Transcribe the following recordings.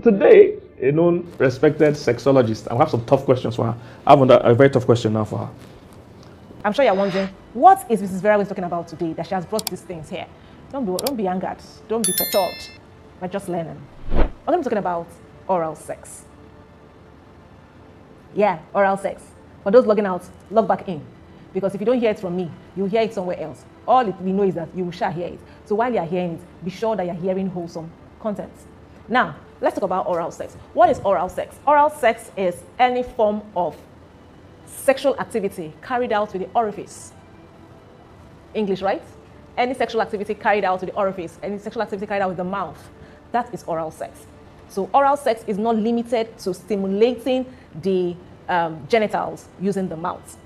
Today, a known respected sexologist, I have some tough questions for her. I have a very tough question now for her. I'm sure you're wondering, what is Mrs. Vera talking about today that she has brought these things here? Don't be angered. Don't be perturbed. We're just learning. I'm going to be talking about oral sex. Yeah, oral sex. For those logging out, log back in. Because if you don't hear it from me, you'll hear it somewhere else. All we know is that you shall hear it. So while you're hearing it, be sure that you're hearing wholesome content. Now, let's talk about oral sex. What is oral sex? Oral sex is any form of sexual activity carried out with the orifice. English, right? Any sexual activity carried out with the orifice, any sexual activity carried out with the mouth, that is oral sex. So oral sex is not limited to stimulating the genitals using the mouth,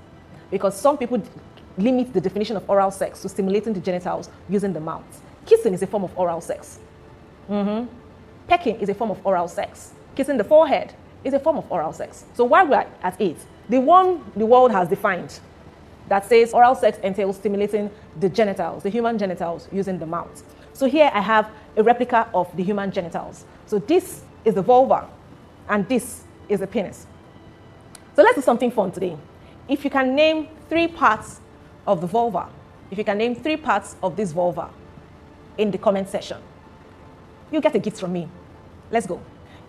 because some people limit the definition of oral sex to stimulating the genitals using the mouth. Kissing is a form of oral sex. Pecking is a form of oral sex. Kissing the forehead is a form of oral sex. So while we're at it, the one the world has defined that says oral sex entails stimulating the genitals, the human genitals, using the mouth. So here I have a replica of the human genitals. So this is the vulva, and this is the penis. So let's do something fun today. If you can name 3 parts of the vulva, if you can name 3 parts of this vulva in the comment section, you'll get a gift from me. Let's go.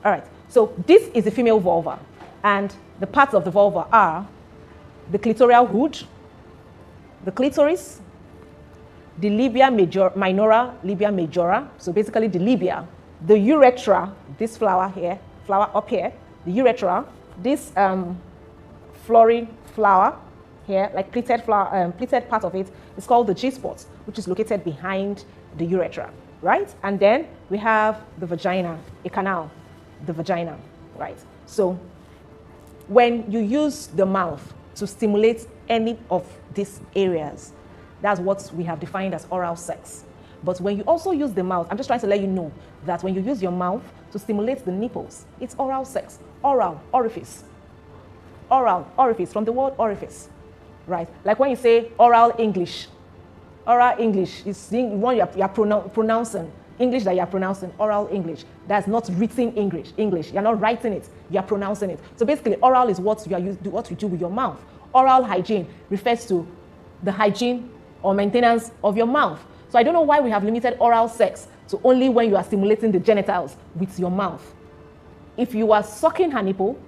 All right, so this is the female vulva, and the parts of the vulva are the clitoral hood, the clitoris, the labia minora, labia majora, so basically the labia, the urethra, this flower here, flower up here, the urethra, this florid flower here, like pleated flower, pleated part of it is called the G-spot, which is located behind the urethra, right? And then we have the vagina, a canal, the vagina, right? So when you use the mouth to stimulate any of these areas, that's what we have defined as oral sex. But when you also use the mouth, I'm just trying to let you know that when you use your mouth to stimulate the nipples, it's oral sex. Oral, orifice. Oral, orifice, from the word orifice, right? Like when you say oral English. Oral English is the one you're pronouncing. English that you're pronouncing, oral English. That's not written English. You're not writing it, you're pronouncing it. So basically, oral is what you do with your mouth. Oral hygiene refers to the hygiene or maintenance of your mouth. So I don't know why we have limited oral sex to only when you are stimulating the genitals with your mouth. If you are sucking her nipple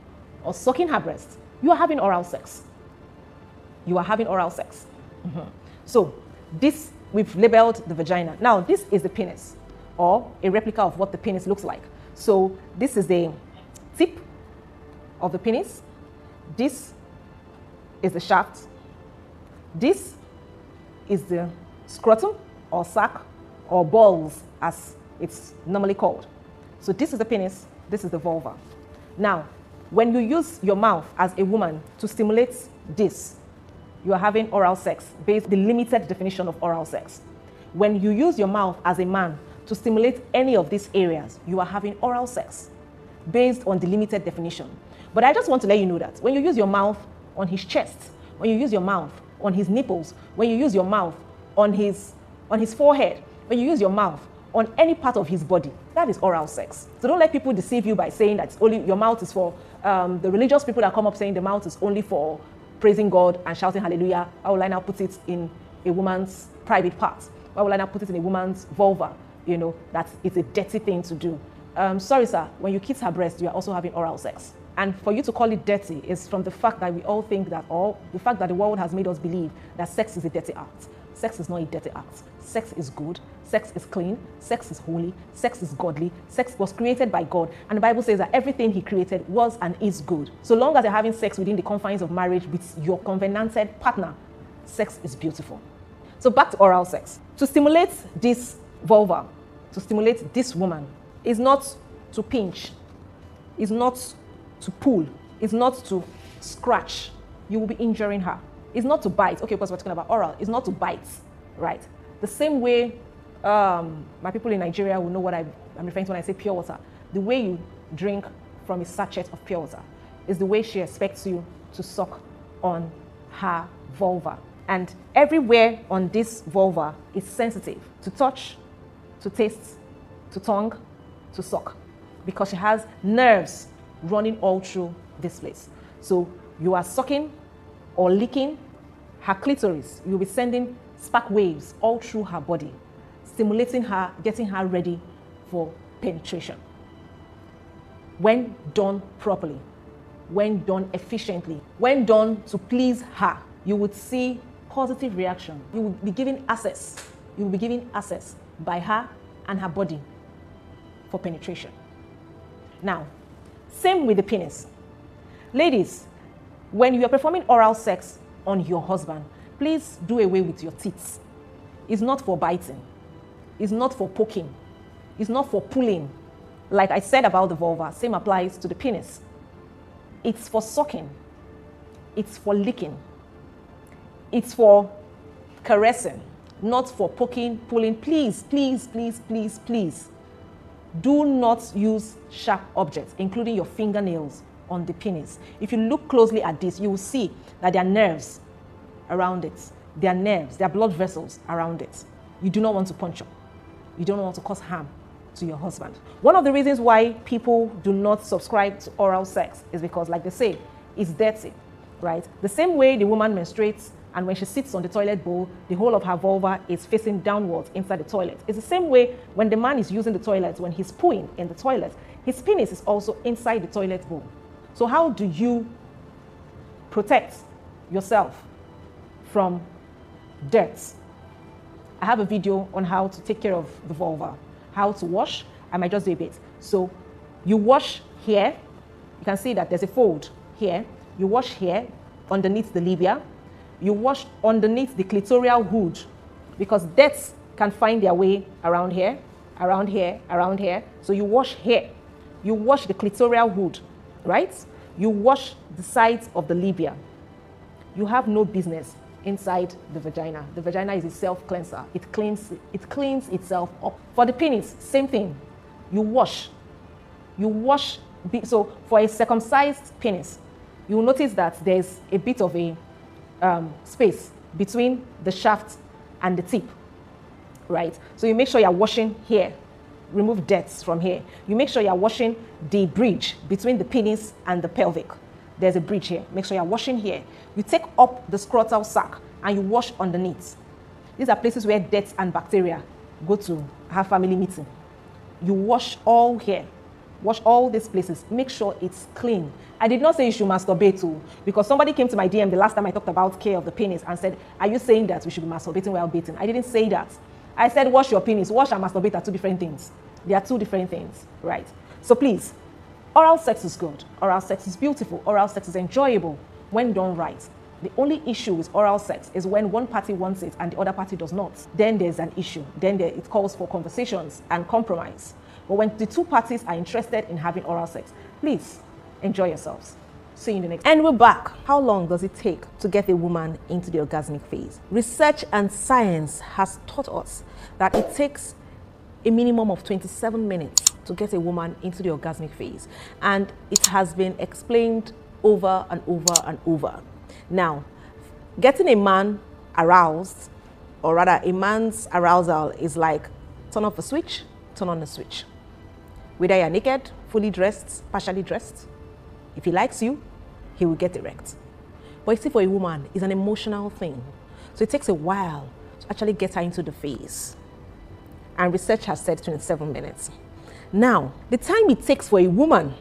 or sucking her breast, you are having oral sex. You are having oral sex. So this, we've labeled the vagina. Now this is the penis, or a replica of what the penis looks like. So this is the tip of the penis. This is the shaft. This is the scrotum or sac or balls as it's normally called. So this is the penis, this is the vulva. Now, when you use your mouth as a woman to stimulate this, you are having oral sex based on the limited definition of oral sex. When you use your mouth as a man to stimulate any of these areas, you are having oral sex based on the limited definition. But I just want to let you know that when you use your mouth on his chest, when you use your mouth on his nipples, when you use your mouth on his forehead, when you use your mouth on any part of his body, that is oral sex. So don't let people deceive you by saying that only your mouth is for the religious people that come up saying the mouth is only for praising God and shouting hallelujah. Why will I now put it in a woman's private part? Why will I now put it in a woman's vulva? You know, that it's a dirty thing to do. Sorry, sir, when you kiss her breast, you are also having oral sex. And for you to call it dirty is from the fact that we all think that, or the fact that the world has made us believe that sex is a dirty act. Sex is not a dirty act. Sex is good. Sex is clean. Sex is holy. Sex is godly. Sex was created by God. And the Bible says that everything he created was and is good. So long as you're having sex within the confines of marriage with your covenanted partner, sex is beautiful. So back to oral sex. To stimulate this vulva, to stimulate this woman, is not to pinch, is not to pull, is not to scratch. You will be injuring her. It's not to bite. Okay, because we're talking about oral. It's not to bite, right? The same way my people in Nigeria will know what I'm referring to when I say pure water. The way you drink from a sachet of pure water is the way she expects you to suck on her vulva. And everywhere on this vulva is sensitive to touch, to taste, to tongue, to suck. because she has nerves running all through this place. So you are sucking or licking her clitoris. You'll be sending spark waves all through her body, stimulating her, getting her ready for penetration. When done properly, when done efficiently, when done to please her, you would see positive reaction. You will be given access. You will be given access by her and her body for penetration. Now, same with the penis. Ladies, when you are performing oral sex on your husband, please do away with your teeth. It's not for biting. It's not for poking. It's not for pulling. Like I said about the vulva, same applies to the penis. It's for sucking. It's for licking. It's for caressing, not for poking, pulling. Please, please, please, please, please. Do not use sharp objects, including your fingernails, on the penis. If you look closely at this, you will see that there are nerves around it. There are nerves, there are blood vessels around it. You do not want to puncture. You don't want to cause harm to your husband. One of the reasons why people do not subscribe to oral sex is because, like they say, it's dirty, right? The same way the woman menstruates and when she sits on the toilet bowl, the whole of her vulva is facing downwards inside the toilet. It's the same way when the man is using the toilet, when he's pooing in the toilet, his penis is also inside the toilet bowl. So how do you protect yourself from dirt? I have a video on how to take care of the vulva, how to wash. I might just do a bit. So you wash here. You can see that there's a fold here. You wash here underneath the labia. You wash underneath the clitoral hood because dirt can find their way around here, around here, around here. So you wash here. You wash the clitoral hood, right? You wash the sides of the labia. You have no business inside the vagina. The vagina is a self-cleanser. It cleans itself up. For the penis, same thing. You wash. You wash. So for a circumcised penis, you will notice that there's a bit of a space between the shaft and the tip, right? So you make sure you're washing here. Remove dirt from here. You make sure you're washing the bridge between the penis and the pelvic. There's a bridge here. Make sure you're washing here. You take up the scrotal sac and you wash underneath. These are places where dirt and bacteria go to have family meeting. You wash all here. Wash all these places. Make sure it's clean. I did not say you should masturbate too, because somebody came to my DM the last time I talked about care of the penis and said, are you saying that we should be masturbating while bathing? I didn't say that. I said wash your penis. Wash and masturbate are two different things. They are two different things, right? So please, oral sex is good. Oral sex is beautiful. Oral sex is enjoyable when done right. The only issue with oral sex is when one party wants it and the other party does not. Then there's an issue. Then it calls for conversations and compromise. But when the two parties are interested in having oral sex, please enjoy yourselves. See you in the next. And we're back. How long does it take to get a woman into the orgasmic phase? Research and science has taught us that it takes a minimum of 27 minutes to get a woman into the orgasmic phase. And it has been explained over and over and over. Now, getting a man aroused, or rather a man's arousal, is like turn off a switch, turn on a switch. Whether you're naked, fully dressed, partially dressed, if he likes you, he will get erect. But you see, for a woman, it's an emotional thing. So it takes a while to actually get her into the phase. And research has said 27 minutes. Now, the time it takes for a woman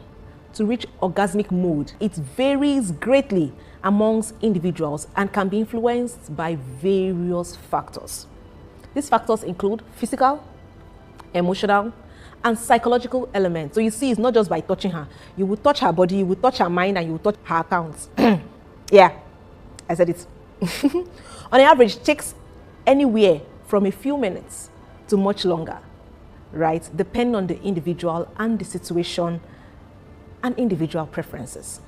to reach orgasmic mode, it varies greatly amongst individuals and can be influenced by various factors. These factors include physical, emotional, and psychological elements. So you see, it's not just by touching her. You will touch her body, you will touch her mind, and you will touch her accounts. Yeah, I said it. On average, it takes anywhere from a few minutes to much longer, right? Depending on the individual and the situation and individual preferences.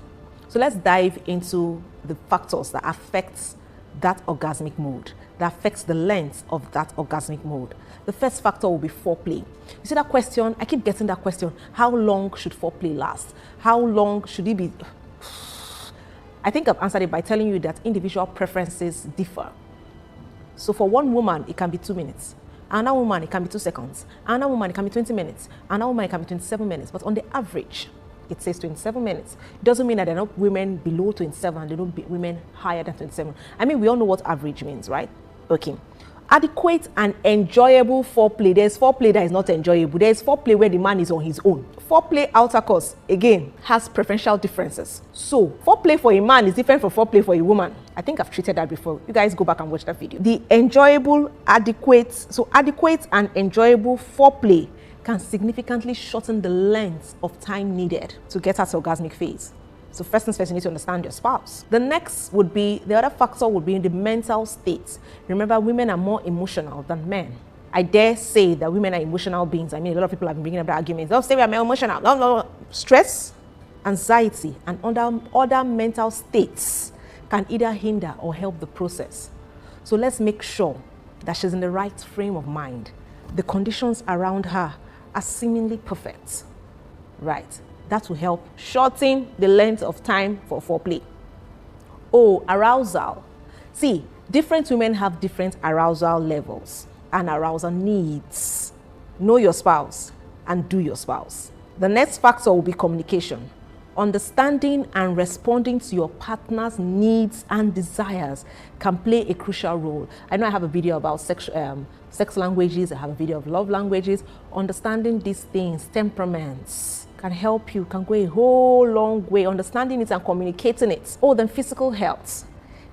So let's dive into the factors that affect that orgasmic mode, that affects the length of that orgasmic mode. The first factor will be foreplay. You see that question? I keep getting that question. How long should foreplay last? How long should it be? I think I've answered it by telling you that individual preferences differ. So for one woman, it can be 2 minutes. Another woman, it can be 2 seconds. Another woman, it can be 20 minutes. Another woman, it can be 27 minutes. But on the average, it says 27 minutes. It doesn't mean that there are not women below 27 and there are not women higher than 27. I mean, we all know what average means, right? Okay. Adequate and enjoyable foreplay. There's foreplay that is not enjoyable. There's foreplay where the man is on his own. Foreplay outer course, again, has preferential differences. So, foreplay for a man is different from foreplay for a woman. I think I've treated that before. You guys go back and watch that video. The enjoyable, adequate and enjoyable foreplay can significantly shorten the length of time needed to get at the orgasmic phase. So first things first, you need to understand your spouse. The other factor would be the mental state. Remember, women are more emotional than men. I dare say that women are emotional beings. I mean, a lot of people have been bringing up that argument. Don't say we are more emotional. No. Stress, anxiety, and other mental states can either hinder or help the process. So let's make sure that she's in the right frame of mind. The conditions around her are seemingly perfect, right? That will help shorten the length of time for foreplay. Oh, arousal. See, different women have different arousal levels and arousal needs. Know your spouse and do your spouse. The next factor will be communication. Understanding and responding to your partner's needs and desires can play a crucial role. I know I have a video about sex languages. I have a video of love languages. Understanding these things, temperaments, can help you, can go a whole long way, understanding it and communicating it. Oh, then physical health.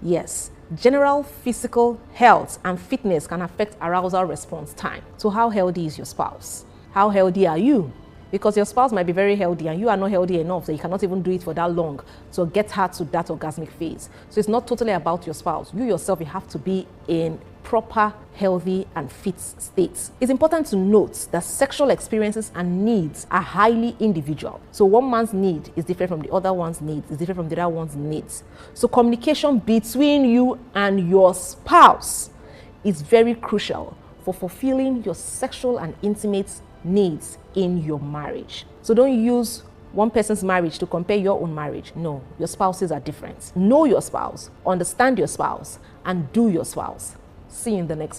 Yes, general physical health and fitness can affect arousal response time. So how healthy is your spouse? How healthy are you? Because your spouse might be very healthy and you are not healthy enough, so you cannot even do it for that long to get her to that orgasmic phase. So it's not totally about your spouse. You yourself, you have to be in proper, healthy, and fit states. It's important to note that sexual experiences and needs are highly individual. So one man's need is different from the other one's needs, is different from the other one's needs. So communication between you and your spouse is very crucial for fulfilling your sexual and intimate needs in your marriage. So don't use one person's marriage to compare your own marriage. No, your spouses are different. Know your spouse, understand your spouse, and do your spouse. See you in the next video.